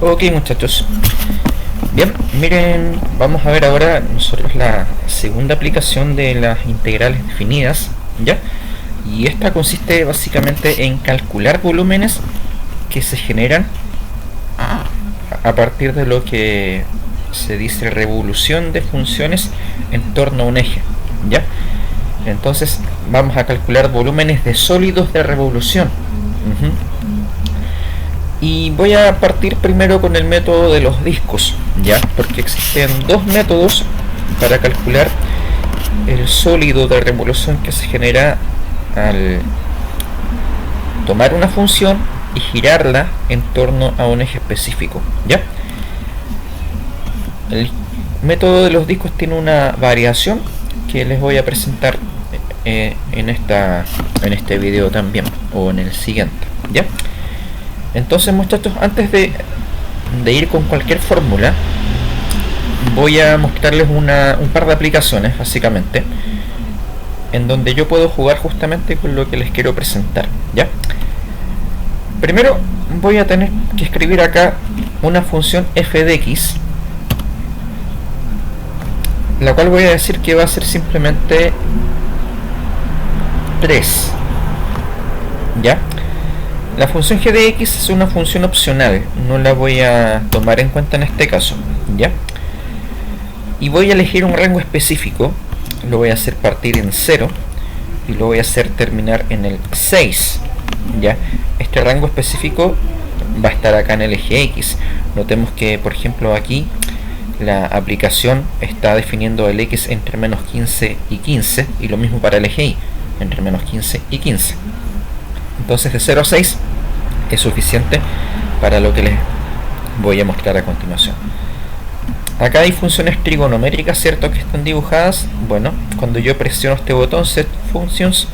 Ok, muchachos, bien, miren, vamos a ver ahora nosotros la segunda aplicación de las integrales definidas, ¿ya? Y esta consiste básicamente en calcular volúmenes que se generan a partir de lo que se dice revolución de funciones en torno a un eje, ¿ya? Entonces vamos a calcular volúmenes de sólidos de revolución. Y voy a partir primero con el método de los discos, ¿ya? Porque existen dos métodos para calcular el sólido de revolución que se genera al tomar una función y girarla en torno a un eje específico, ¿ya? El método de los discos tiene una variación que les voy a presentar en este video también, o en el siguiente, ¿ya? Entonces, muchachos, antes de ir con cualquier fórmula, voy a mostrarles un par de aplicaciones, básicamente, en donde yo puedo jugar justamente con lo que les quiero presentar, ¿ya? Primero voy a tener que escribir acá una función f de x, la cual voy a decir que va a ser simplemente 3, ¿ya? La función g de x es una función opcional, no la voy a tomar en cuenta en este caso, ¿ya? Y voy a elegir un rango específico, lo voy a hacer partir en 0 y lo voy a hacer terminar en el 6, ¿ya? Este rango específico va a estar acá en el eje x. Notemos que, por ejemplo, aquí la aplicación está definiendo el x entre menos 15 y 15, y lo mismo para el eje y, entre menos 15 y 15. Entonces de 0 a 6 es suficiente para lo que les voy a mostrar a continuación. Acá hay funciones trigonométricas, ¿cierto?, que están dibujadas. Bueno, cuando yo presiono este botón Set Functions,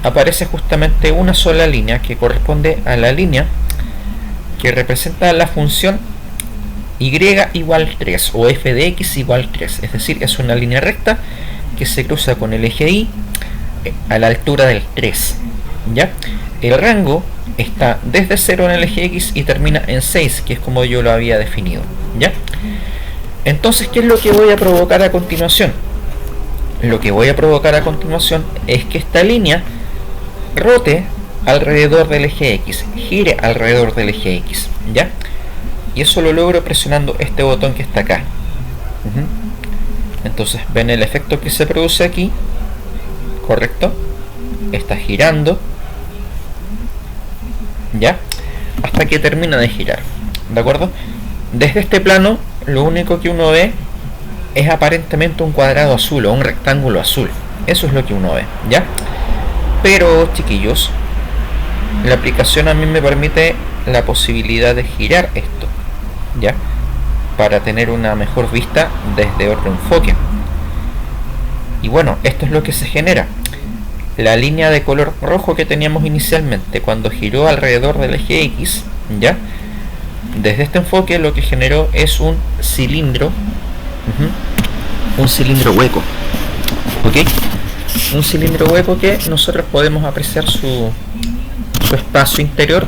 aparece justamente una sola línea que corresponde a la línea que representa la función y igual 3 o f de x igual 3, es decir, es una línea recta que se cruza con el eje y a la altura del 3, ¿ya? El rango está desde 0 en el eje x y termina en 6, que es como yo lo había definido, ¿ya? Entonces, ¿qué es lo que voy a provocar a continuación? Lo que voy a provocar a continuación es que esta línea rote alrededor del eje x, gire alrededor del eje x, ¿ya? Y eso lo logro presionando este botón que está acá. Entonces, ven el efecto que se produce aquí, ¿correcto? Está girando, ¿ya? Hasta que termina de girar, ¿de acuerdo? Desde este plano, lo único que uno ve es aparentemente un cuadrado azul o un rectángulo azul. Eso es lo que uno ve, ¿ya? Pero, chiquillos, la aplicación a mí me permite la posibilidad de girar esto, ¿ya? Para tener una mejor vista desde otro enfoque. Y bueno, esto es lo que se genera. La línea de color rojo que teníamos inicialmente, cuando giró alrededor del eje X, ¿ya? Desde este enfoque lo que generó es un cilindro, un cilindro hueco, ¿ok? Un cilindro hueco que nosotros podemos apreciar su espacio interior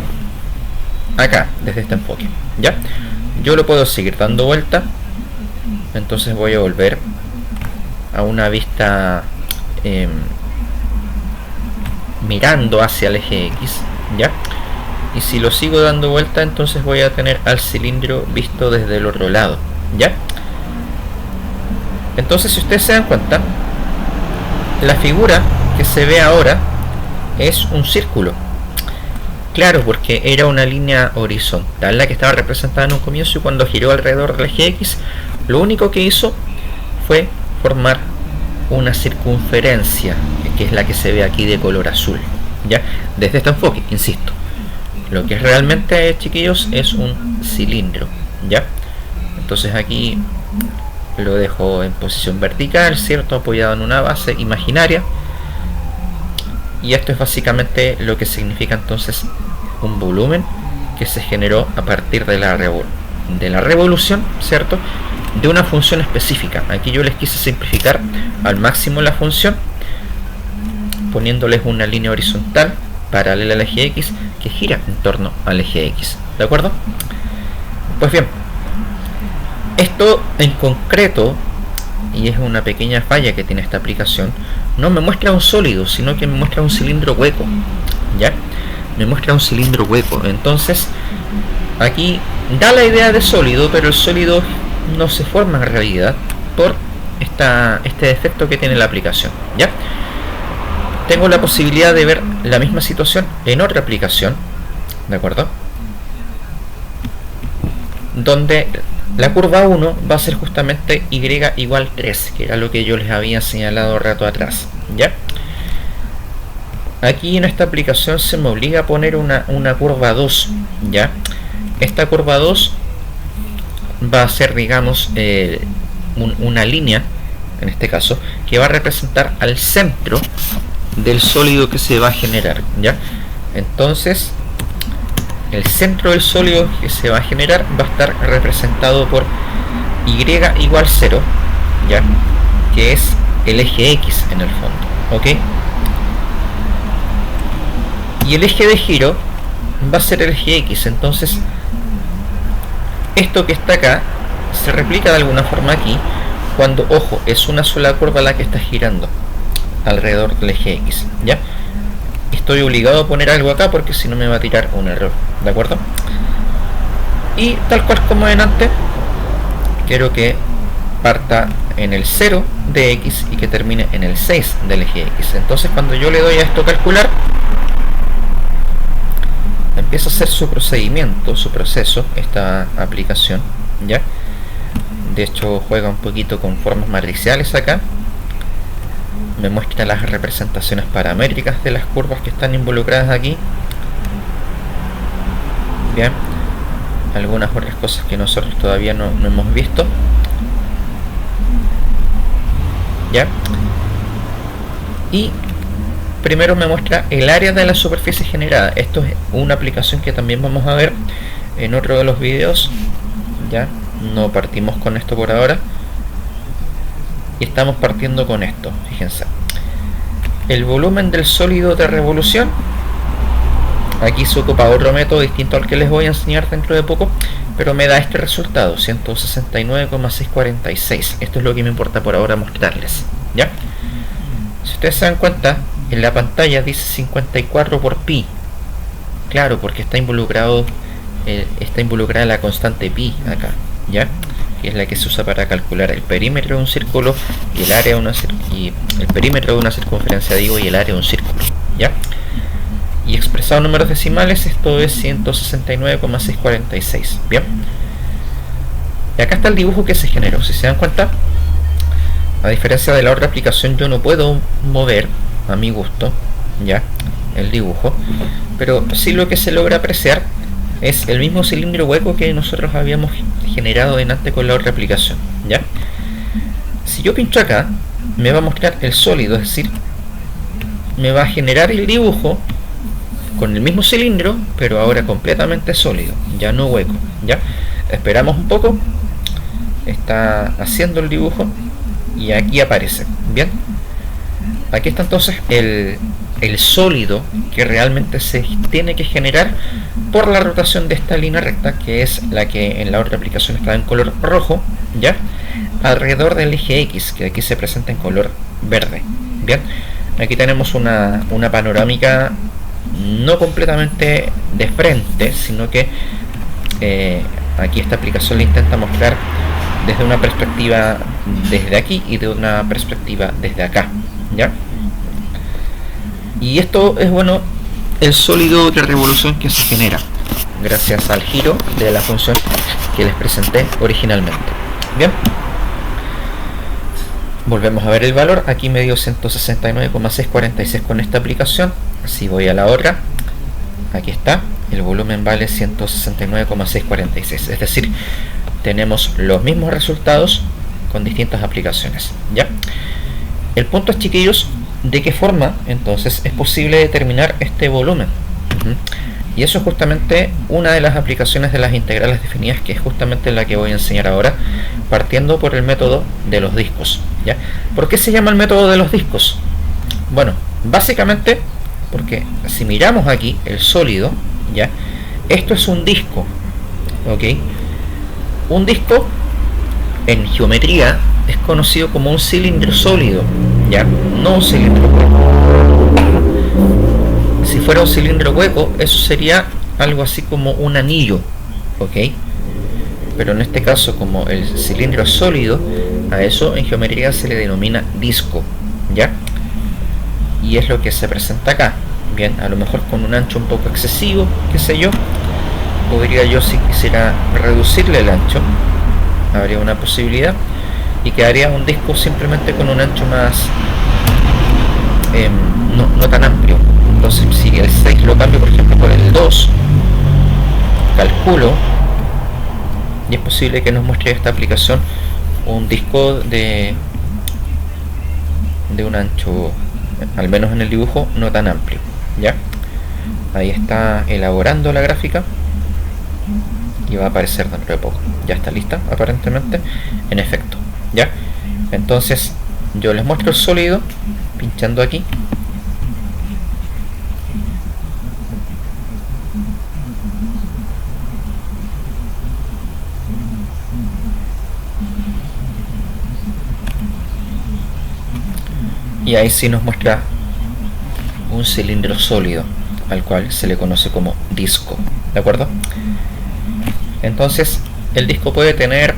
acá, desde este enfoque, ¿ya? Yo lo puedo seguir dando vuelta, entonces voy a volver a una vista mirando hacia el eje X, ¿ya? Y si lo sigo dando vuelta, entonces voy a tener al cilindro visto desde el otro lado, ¿ya? Entonces, si ustedes se dan cuenta, la figura que se ve ahora es un círculo. Claro, porque era una línea horizontal la que estaba representada en un comienzo, y cuando giró alrededor del eje X, lo único que hizo fue formar una circunferencia, que es la que se ve aquí de color azul, ¿ya? Desde este enfoque, insisto. Lo que realmente, chiquillos, es un cilindro, ¿ya? Entonces aquí lo dejo en posición vertical, ¿cierto? Apoyado en una base imaginaria. Y esto es básicamente lo que significa entonces un volumen que se generó a partir de la revolución, ¿cierto?, de una función específica. Aquí yo les quise simplificar al máximo la función, poniéndoles una línea horizontal paralela al eje X que gira en torno al eje X, ¿de acuerdo? Pues bien, esto en concreto, y es una pequeña falla que tiene esta aplicación, no me muestra un sólido, sino que me muestra un cilindro hueco, ¿ya? Me muestra un cilindro hueco. Entonces, aquí da la idea de sólido, pero el sólido no se forma en realidad por este defecto que tiene la aplicación, ¿ya? Tengo la posibilidad de ver la misma situación en otra aplicación, ¿de acuerdo? Donde la curva 1 va a ser justamente y igual 3, que era lo que yo les había señalado rato atrás, ¿ya? Aquí en esta aplicación se me obliga a poner una curva 2, ¿ya? Esta curva 2 va a ser, digamos, una línea, en este caso, que va a representar al centro del sólido que se va a generar, ¿ya? Entonces, el centro del sólido que se va a generar va a estar representado por y igual 0, ¿ya? Que es el eje X en el fondo, ¿ok? Y el eje de giro va a ser el eje X. Entonces, esto que está acá se replica de alguna forma aquí, cuando, ojo, es una sola curva la que está girando alrededor del eje X, ¿ya? Estoy obligado a poner algo acá porque si no me va a tirar un error, ¿de acuerdo? Y tal cual como en antes, quiero que parta en el 0 de X y que termine en el 6 del eje X. Entonces, cuando yo le doy a esto calcular, empieza a hacer su procedimiento, su proceso, esta aplicación, ¿ya? De hecho, juega un poquito con formas matriciales acá. Me muestra las representaciones paramétricas de las curvas que están involucradas aquí. Bien, algunas otras cosas que nosotros todavía no hemos visto. ¿Ya? Y primero me muestra el área de la superficie generada. Esto es una aplicación que también vamos a ver en otro de los videos. Ya, no partimos con esto por ahora. Y estamos partiendo con esto, fíjense. El volumen del sólido de revolución. Aquí se ocupa otro método distinto al que les voy a enseñar dentro de poco, pero me da este resultado, 169,646. Esto es lo que me importa por ahora mostrarles, ¿ya? Si ustedes se dan cuenta, en la pantalla dice 54 por pi. Claro, porque está involucrada la constante pi acá, ¿ya? Que es la que se usa para calcular el perímetro de un círculo y el área de una el perímetro de una circunferencia, digo, y el área de un círculo, ¿ya? Y expresado en números decimales, esto es 169,646. Bien, y acá está el dibujo que se generó. Si se dan cuenta, a diferencia de la otra aplicación, yo no puedo mover a mi gusto, ya, el dibujo, pero sí lo que se logra apreciar es el mismo cilindro hueco que nosotros habíamos generado antes con la otra aplicación, ¿ya? Si yo pincho acá, me va a mostrar el sólido, es decir, me va a generar el dibujo con el mismo cilindro, pero ahora completamente sólido, ya no hueco, ¿ya? Esperamos un poco, está haciendo el dibujo y aquí aparece, ¿bien? Aquí está entonces el sólido que realmente se tiene que generar por la rotación de esta línea recta, que es la que en la otra aplicación está en color rojo, ¿ya? Alrededor del eje X, que aquí se presenta en color verde, ¿bien? Aquí tenemos una panorámica no completamente de frente, sino que aquí esta aplicación le intenta mostrar desde una perspectiva desde aquí y de una perspectiva desde acá, ¿ya? Y esto es, bueno, el sólido de revolución que se genera gracias al giro de la función que les presenté originalmente. Bien, volvemos a ver el valor. Aquí me dio 169,646 con esta aplicación. Si voy a la otra, aquí está, el volumen vale 169,646. Es decir, tenemos los mismos resultados con distintas aplicaciones, ¿ya? El punto es, chiquillos, de qué forma entonces es posible determinar este volumen. Y eso es justamente una de las aplicaciones de las integrales definidas, que es justamente la que voy a enseñar ahora, partiendo por el método de los discos, ¿ya? ¿Por qué se llama el método de los discos? Bueno, básicamente porque si miramos aquí el sólido, ¿ya? Esto es un disco, ¿ok? Un disco en geometría es conocido como un cilindro sólido, ¿ya? No un cilindro hueco. Si fuera un cilindro hueco, eso sería algo así como un anillo, ¿ok? Pero en este caso, como el cilindro es sólido, a eso en geometría se le denomina disco, ¿ya? Y es lo que se presenta acá. Bien, a lo mejor con un ancho un poco excesivo, qué sé yo, podría yo, si quisiera reducirle el ancho, habría una posibilidad, y quedaría un disco simplemente con un ancho más no tan amplio. Entonces, si el 6 lo cambio por ejemplo por el 2, calculo, y es posible que nos muestre esta aplicación un disco de un ancho, al menos en el dibujo, no tan amplio, ¿ya? Ahí está elaborando la gráfica y va a aparecer dentro de poco. Ya está lista, aparentemente, en efecto, ¿ya? Entonces yo les muestro el sólido pinchando aquí. Y ahí sí nos muestra un cilindro sólido, al cual se le conoce como disco, ¿de acuerdo? Entonces el disco puede tener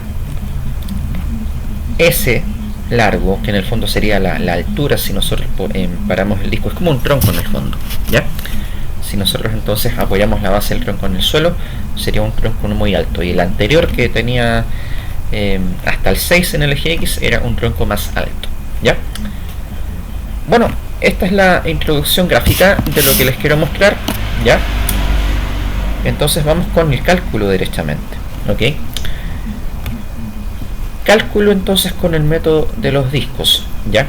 S largo, que en el fondo sería la altura si nosotros paramos el disco. Es como un tronco en el fondo, ¿ya? Si nosotros entonces apoyamos la base del tronco en el suelo, sería un tronco muy alto, y el anterior, que tenía hasta el 6 en el eje X, era un tronco más alto, ¿ya? Bueno, esta es la introducción gráfica de lo que les quiero mostrar, ¿ya? Entonces vamos con el cálculo derechamente, ¿ok? Cálculo entonces con el método de los discos, ¿ya?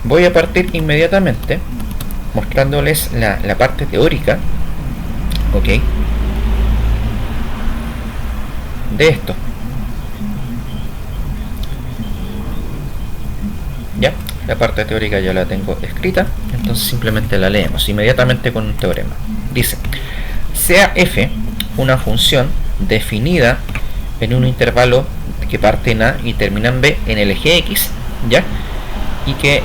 Voy a partir inmediatamente mostrándoles la parte teórica, ¿ok? De esto, ¿ya? La parte teórica ya la tengo escrita, entonces simplemente la leemos inmediatamente con un teorema. Dice: sea f una función definida en un intervalo que parte en A y termina en B en el eje X, ¿ya? Y que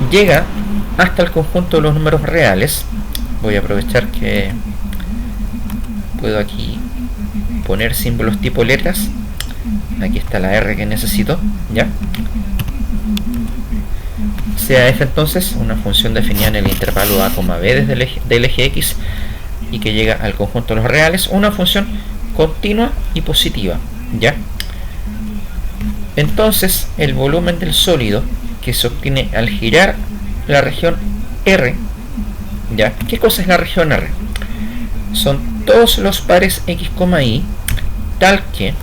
llega hasta el conjunto de los números reales. Voy a aprovechar que puedo aquí poner símbolos tipo letras. Aquí está la R que necesito, ¿ya? Sea f entonces una función definida en el intervalo a, b desde del eje X y que llega al conjunto de los reales, una función continua y positiva, ¿ya? Entonces el volumen del sólido que se obtiene al girar la región R, ¿ya? ¿Qué cosa es la región R? Son todos los pares X, Y, tal que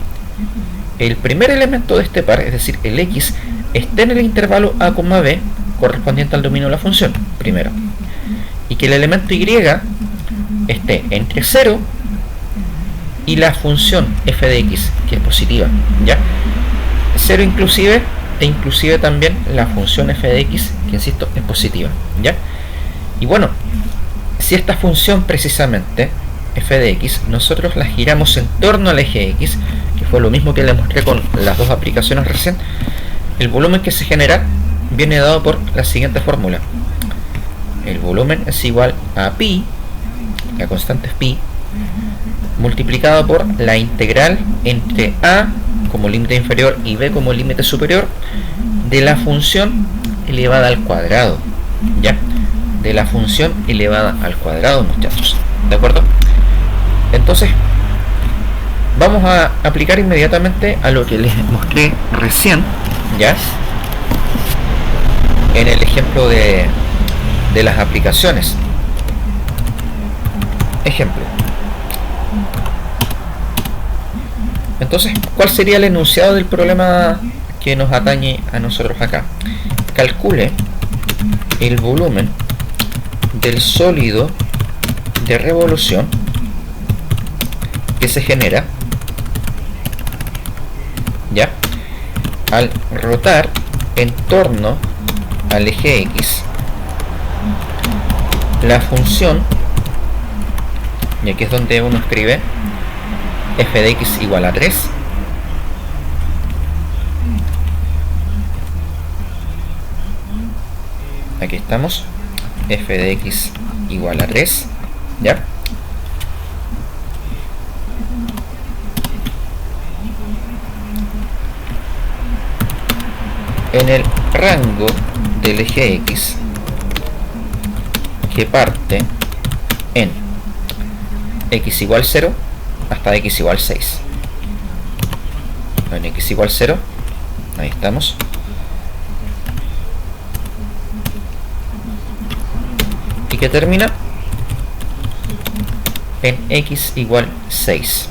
el primer elemento de este par, es decir, el X, esté en el intervalo a, b correspondiente al dominio de la función, primero, y que el elemento Y esté entre 0 y la función f de x, que es positiva, ¿ya? 0 inclusive, e inclusive también la función f de x, que insisto, es positiva, ¿ya? Y bueno, si esta función precisamente, f de x, nosotros la giramos en torno al eje x, que fue lo mismo que les mostré con las dos aplicaciones recién, el volumen que se genera viene dado por la siguiente fórmula: el volumen es igual a pi, la constante es pi, multiplicado por la integral entre a como límite inferior y b como límite superior de la función elevada al cuadrado, ¿ya? De la función elevada al cuadrado, muchachos, ¿de acuerdo? Entonces vamos a aplicar inmediatamente a lo que les mostré recién, ¿ya? En el ejemplo de las aplicaciones. Ejemplo. Entonces, ¿cuál sería el enunciado del problema que nos atañe a nosotros acá? Calcule el volumen del sólido de revolución que se genera, ¿ya?, al rotar en torno al eje X la función, y aquí es donde uno escribe f de x igual a 3. Aquí estamos, f de x igual a 3, ¿ya? En el rango del eje x que parte en x igual 0 hasta x igual 6. En x igual 0, ahí estamos. Y que termina en x igual 6.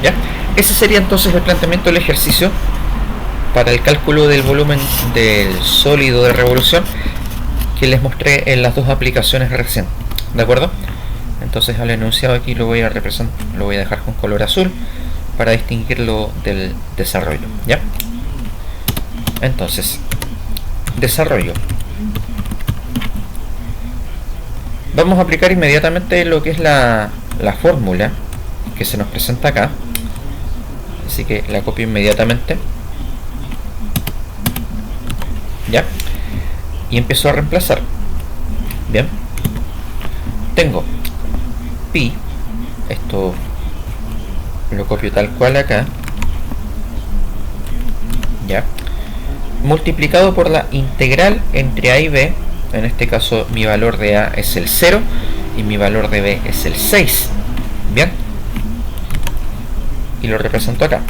¿Ya? Ese sería entonces el planteamiento del ejercicio para el cálculo del volumen del sólido de revolución que les mostré en las dos aplicaciones recién. ¿De acuerdo? Entonces al enunciado aquí lo voy a representar, lo voy a dejar con color azul para distinguirlo del desarrollo. ¿Ya? Entonces, desarrollo. Vamos a aplicar inmediatamente lo que es la fórmula que se nos presenta acá. Así que la copio inmediatamente. ¿Ya? Y empiezo a reemplazar. Bien. Tengo pi. Esto lo copio tal cual acá. ¿Ya? Multiplicado por la integral entre a y b. En este caso mi valor de a es el 0 y mi valor de b es el 6. Bien. Y lo represento acá.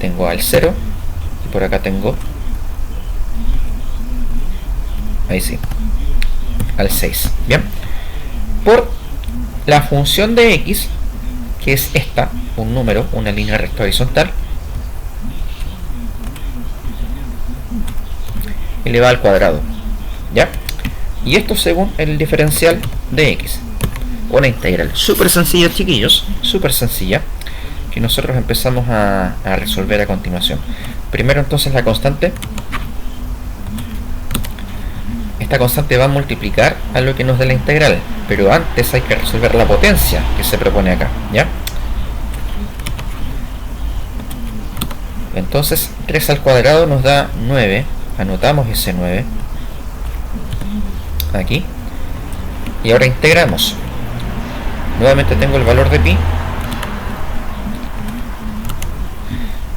Tengo al 0 y por acá tengo, ahí sí, al 6. Bien. Por la función de x, que es esta, un número, una línea recta horizontal, elevada al cuadrado. ¿Ya? Y esto según el diferencial de x. Una integral súper sencilla, chiquillos, súper sencilla, que nosotros empezamos a resolver a continuación. Primero entonces la constante. Esta constante va a multiplicar a lo que nos dé la integral, pero antes hay que resolver la potencia que se propone acá. ¿Ya? Entonces 3 al cuadrado nos da 9. Anotamos ese 9 aquí y ahora integramos. Nuevamente tengo el valor de pi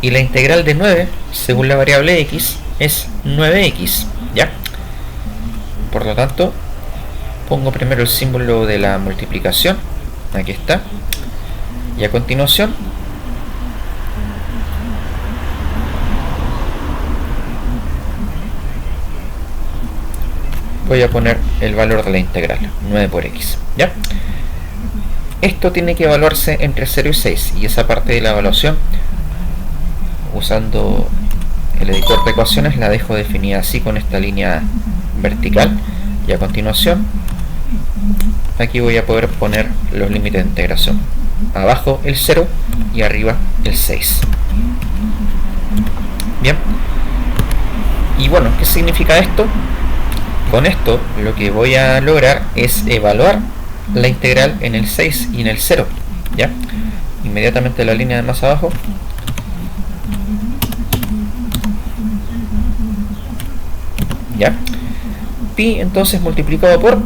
y la integral de 9 según la variable x es 9x. ¿Ya? Por lo tanto pongo primero el símbolo de la multiplicación, aquí está, y a continuación voy a poner el valor de la integral, 9 por x. ¿Ya? Esto tiene que evaluarse entre 0 y 6, y esa parte de la evaluación, usando el editor de ecuaciones, la dejo definida así con esta línea vertical, y a continuación aquí voy a poder poner los límites de integración. Abajo el 0 y arriba el 6. Bien. Y bueno, ¿qué significa esto? Con esto lo que voy a lograr es evaluar la integral en el 6 y en el 0. ¿Ya? Inmediatamente la línea de más abajo. ¿Ya? Pi entonces multiplicado por,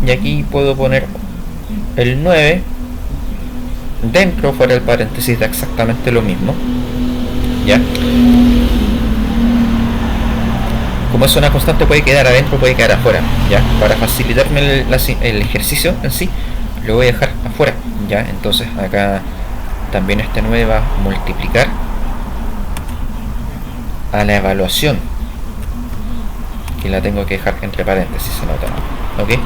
y aquí puedo poner el 9 dentro o fuera del paréntesis, da exactamente lo mismo. ¿Ya? Como es una constante, puede quedar adentro, puede quedar afuera. ¿Ya? Para facilitarme el ejercicio en sí, lo voy a dejar afuera. ¿Ya? Entonces acá también este 9 va a multiplicar a la evaluación, que la tengo que dejar entre paréntesis, se nota. ¿Ok?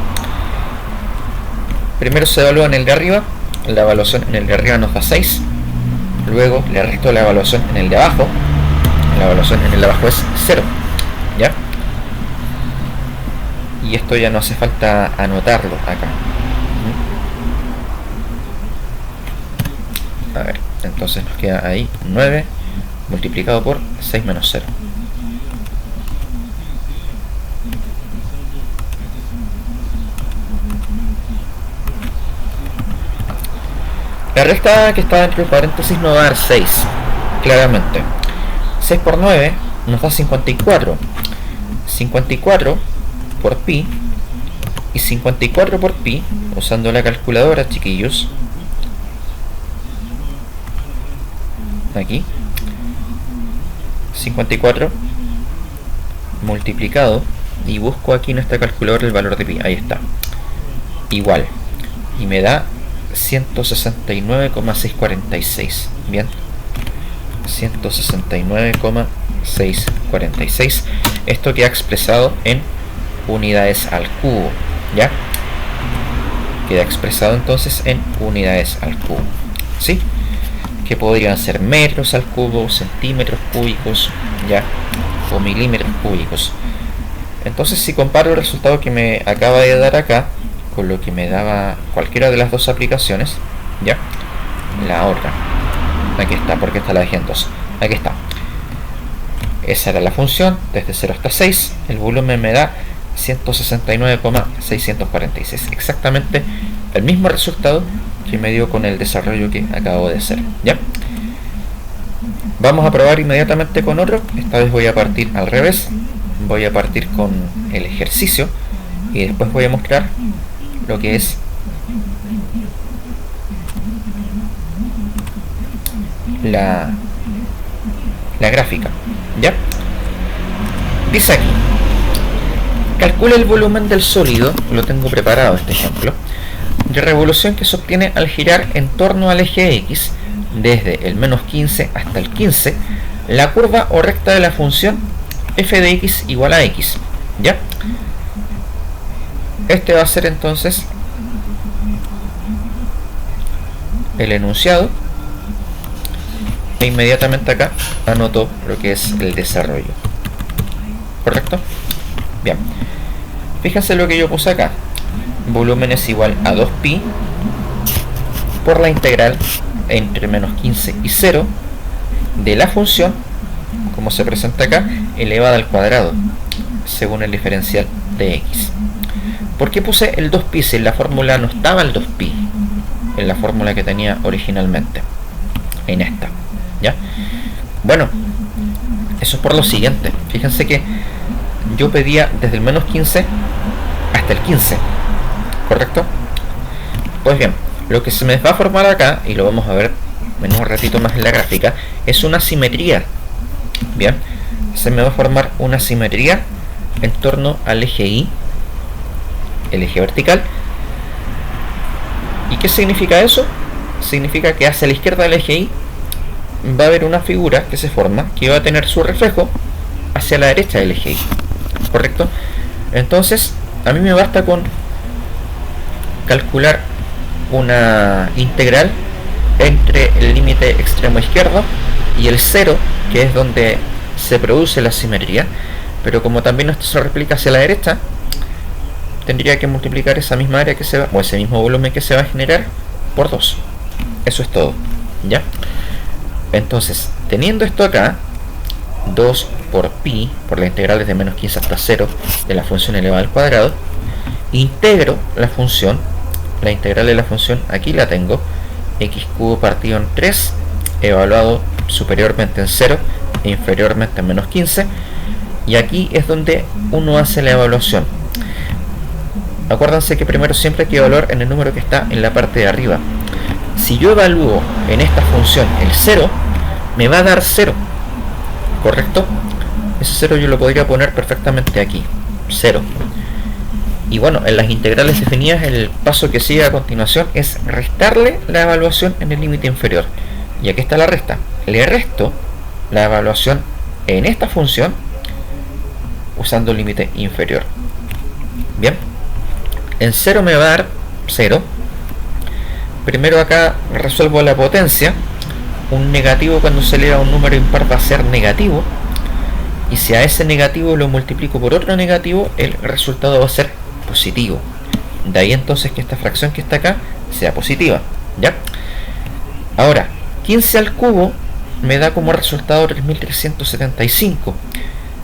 Primero se evalúa en el de arriba, la evaluación en el de arriba nos da 6, luego le resto la evaluación en el de abajo, la evaluación en el de abajo es 0. ¿Ya? Y esto ya no hace falta anotarlo acá. A ver, entonces nos queda ahí 9 multiplicado por 6 menos 0. La resta que está dentro de paréntesis nos va a dar 6, claramente. 6 por 9 nos da 54. 54 por pi. Y 54 por pi, usando la calculadora, chiquillos. Aquí. 54 multiplicado. Y busco aquí en esta calculadora el valor de pi. Ahí está. Igual. Y me da 169,646. Bien. 169,646. Esto queda expresado en unidades al cubo. ¿Ya? Queda expresado entonces en unidades al cubo. ¿Sí? Que podrían ser metros al cubo, centímetros cúbicos, ¿ya? O milímetros cúbicos. Entonces, si comparo el resultado que me acaba de dar acá con lo que me daba cualquiera de las dos aplicaciones, ¿ya? La otra. Aquí está, porque esta la dejé en 2. Aquí está. Esa era la función, desde 0 hasta 6. El volumen me da 169,646. Exactamente el mismo resultado que me dio con el desarrollo que acabo de hacer, ¿ya? Vamos a probar inmediatamente con otro. Esta vez voy a partir al revés. Voy a partir con el ejercicio y después voy a mostrar lo que es la gráfica, ¿ya? Dice aquí: calcula el volumen del sólido, lo tengo preparado este ejemplo, de revolución que se obtiene al girar en torno al eje X desde el menos 15 hasta el 15, la curva o recta de la función f de x igual a x, ¿ya? Este va a ser entonces el enunciado, e inmediatamente acá anoto lo que es el desarrollo, ¿correcto? Bien, fíjense lo que yo puse acá: volumen es igual a 2pi por la integral entre menos 15 y 0 de la función, como se presenta acá, elevada al cuadrado según el diferencial de x. ¿Por qué puse el 2pi si en la fórmula no estaba el 2pi? En la fórmula que tenía originalmente, en esta, ¿ya? Bueno, eso es por lo siguiente. Fíjense que yo pedía desde el menos 15 hasta el 15, ¿correcto? Pues bien, lo que se me va a formar acá, y lo vamos a ver en un ratito más en la gráfica, es una simetría. Bien, se me va a formar una simetría en torno al eje Y, el eje vertical. ¿Y qué significa eso? Significa que hacia la izquierda del eje Y va a haber una figura que se forma que va a tener su reflejo hacia la derecha del eje Y, ¿correcto? Entonces, a mí me basta con calcular una integral entre el límite extremo izquierdo y el 0, que es donde se produce la simetría, pero como también esto se replica hacia la derecha, tendría que multiplicar esa misma área que se va, o ese mismo volumen que se va a generar, por 2. Eso es todo, ¿ya? Entonces, teniendo esto acá, 2 por pi, por la integral desde menos 15 hasta 0 de la función elevada al cuadrado, integro la función, la integral de la función, aquí la tengo, x cubo partido en 3, evaluado superiormente en 0 e inferiormente en menos 15, y aquí es donde uno hace la evaluación. Acuérdense que primero siempre hay que evaluar en el número que está en la parte de arriba. Si yo evalúo en esta función el 0, me va a dar 0, ¿correcto? Ese 0 yo lo podría poner perfectamente aquí, 0. Y bueno, en las integrales definidas, el paso que sigue a continuación es restarle la evaluación en el límite inferior. Y aquí está la resta. Le resto la evaluación en esta función usando el límite inferior. Bien, en 0 me va a dar 0. Primero acá resuelvo la potencia. Un negativo cuando se eleva a un número impar va a ser negativo. Y si a ese negativo lo multiplico por otro negativo, el resultado va a ser positivo. De ahí entonces que esta fracción que está acá sea positiva, ¿ya? Ahora, 15 al cubo me da como resultado 3375.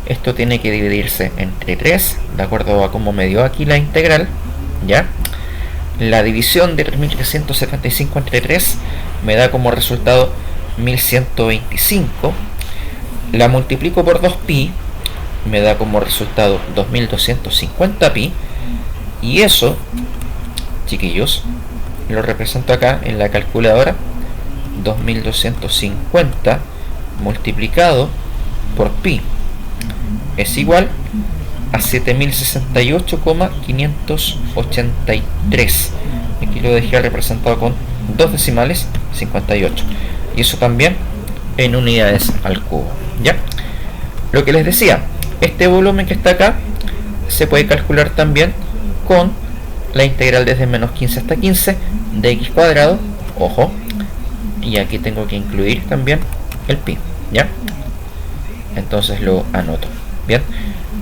Esto tiene que dividirse entre 3, de acuerdo a cómo me dio aquí la integral, ¿ya? La división de 3375 entre 3 me da como resultado 1125, la multiplico por 2pi, me da como resultado 2250 pi, y eso, chiquillos, lo represento acá en la calculadora. 2250 multiplicado por pi es igual a 7068,583. Aquí lo dejé representado con dos decimales, 58, y eso también en unidades al cubo. Ya, lo que les decía, este volumen que está acá se puede calcular también con la integral desde menos 15 hasta 15 de x cuadrado, ojo, y aquí tengo que incluir también el pi, ¿ya? Entonces lo anoto. Bien,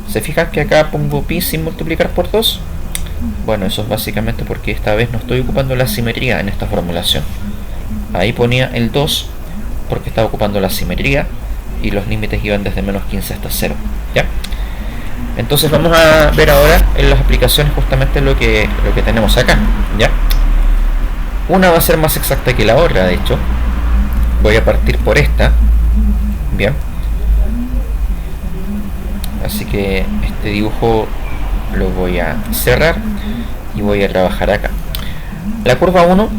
¿se fijan que acá pongo pi sin multiplicar por 2? Bueno, eso es básicamente porque esta vez no estoy ocupando la simetría en esta formulación. Ahí ponía el 2 porque estaba ocupando la simetría y los límites iban desde menos 15 hasta 0, ¿ya? Entonces vamos a ver ahora en las aplicaciones justamente lo que tenemos acá, ¿ya? Una va a ser más exacta que la otra, de hecho. Voy a partir por esta. Bien. Así que este dibujo lo voy a cerrar y voy a trabajar acá. La curva 1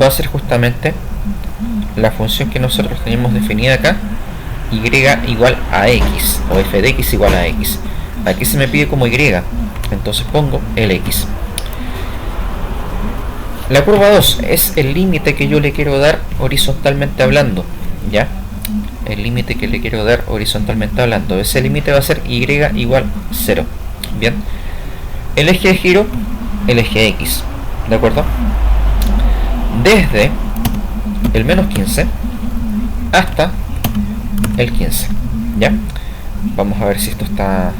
va a ser justamente la función que nosotros tenemos definida acá, y igual a x, o f de x igual a x. Aquí se me pide como y, entonces pongo el x. La curva 2 es el límite que yo le quiero dar horizontalmente hablando, ¿ya? El límite que le quiero dar horizontalmente hablando. Ese límite va a ser y igual 0. Bien. El eje de giro, el eje x, ¿de acuerdo? Desde el menos 15 hasta el 15, ¿ya? Vamos a ver si esto está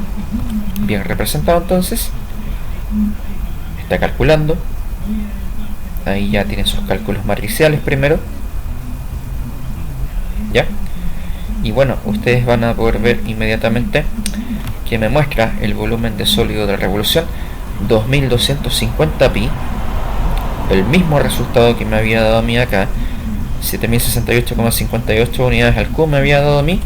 bien representado entonces. Está calculando. Ahí ya tienen sus cálculos matriciales primero, ¿ya? Y bueno, ustedes van a poder ver inmediatamente que me muestra el volumen de sólido de revolución 2250 pi, el mismo resultado que me había dado a mí acá, 7068,58 unidades al cubo me había dado a mí,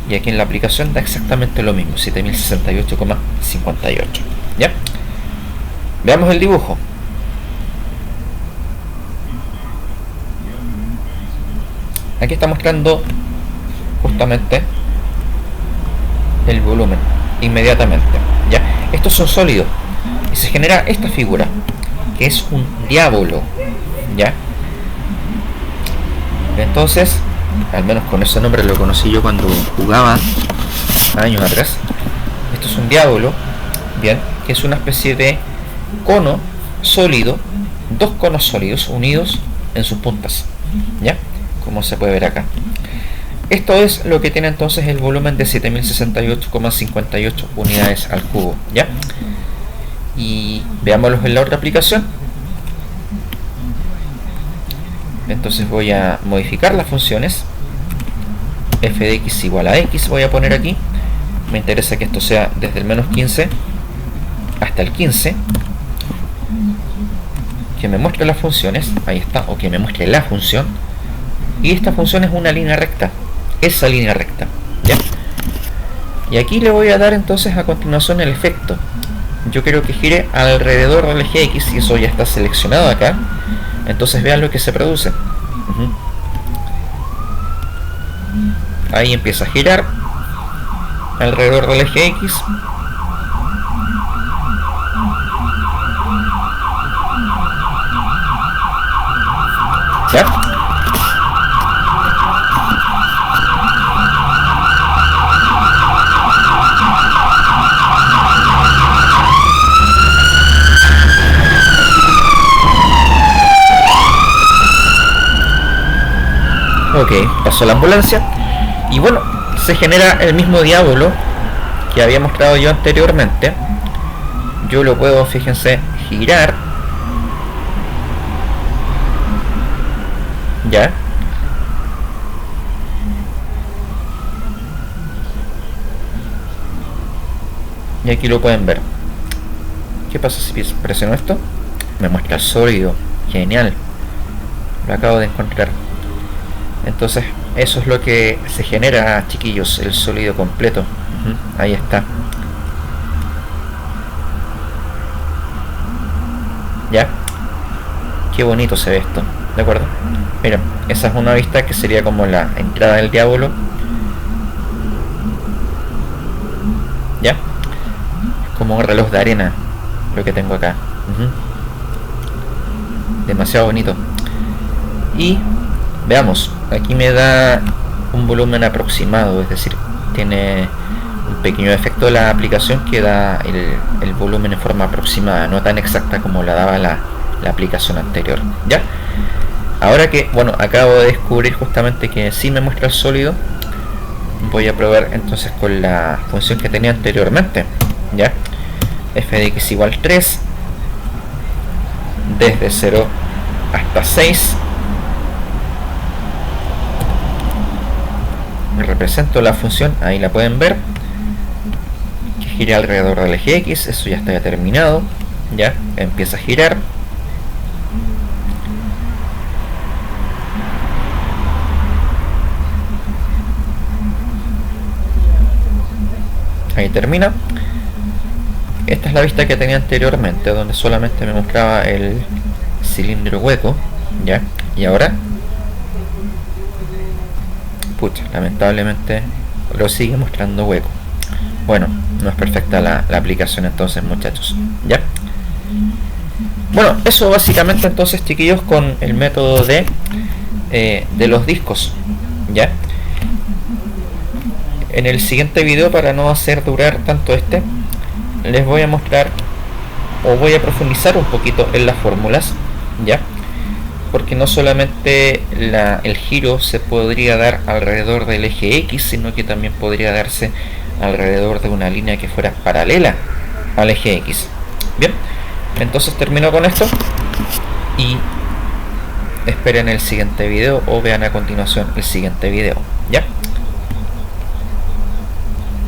y aquí en la aplicación da exactamente lo mismo, 7068,58, ¿ya? Veamos el dibujo. Aquí está mostrando justamente el volumen inmediatamente, ¿ya? Esto es un sólido y se genera esta figura que es un diábolo, ¿ya? Entonces, al menos con ese nombre lo conocí yo cuando jugaba años atrás. Esto es un diábolo, bien, que es una especie de cono sólido, dos conos sólidos unidos en sus puntas, ¿ya? Como se puede ver acá. Esto es lo que tiene entonces el volumen de 7068,58 unidades al cubo, ¿ya? Y veámoslo en la otra aplicación. Entonces voy a modificar las funciones. F de x igual a x voy a poner aquí. Me interesa que esto sea desde el menos 15 hasta el 15. Que me muestre las funciones, ahí está, o que me muestre la función. Y esta función es una línea recta, esa línea recta, ¿ya? Y aquí le voy a dar entonces a continuación el efecto. Yo quiero que gire alrededor del eje x, y eso ya está seleccionado acá. Entonces vean lo que se produce. Ahí empieza a girar alrededor del eje x. ¿Ya? Ok, pasó la ambulancia. Y bueno, se genera el mismo diábolo que había mostrado yo anteriormente. Yo lo puedo, fíjense, girar. ¿Ya? Y aquí lo pueden ver. ¿Qué pasa si presiono esto? Me muestra el sólido. Genial. lo acabo de encontrar. Entonces eso es lo que se genera, chiquillos, el sólido completo. Ahí está. ¿Ya? Qué bonito se ve esto, ¿de acuerdo? Mira, esa es una vista que sería como la entrada del diablo. ¿Ya? Es como un reloj de arena lo que tengo acá. Demasiado bonito. Y veamos, aquí me da un volumen aproximado, es decir, tiene un pequeño efecto de la aplicación que da el volumen en forma aproximada, no tan exacta como la daba la aplicación anterior. ¿Ya? Ahora que, bueno, acabo de descubrir justamente que sí me muestra el sólido, voy a probar entonces con la función que tenía anteriormente. ¿Ya? F de x igual 3, desde 0 hasta 6. Represento la función, ahí la pueden ver, que gira alrededor del eje X. Eso ya está terminado. Ya empieza a girar. Ahí termina. Esta es la vista que tenía anteriormente, donde solamente me mostraba el cilindro hueco. Ya, y ahora, pucha, lamentablemente lo sigue mostrando hueco. Bueno, no es perfecta la aplicación entonces, muchachos. Ya. Bueno, eso básicamente entonces, chiquillos, con el método de los discos. Ya. En el siguiente video, para no hacer durar tanto les voy a mostrar, o voy a profundizar un poquito en las fórmulas. Ya. Porque no solamente el giro se podría dar alrededor del eje X, sino que también podría darse alrededor de una línea que fuera paralela al eje X. Bien, entonces termino con esto y esperen el siguiente video, o vean a continuación el siguiente video. ¿Ya?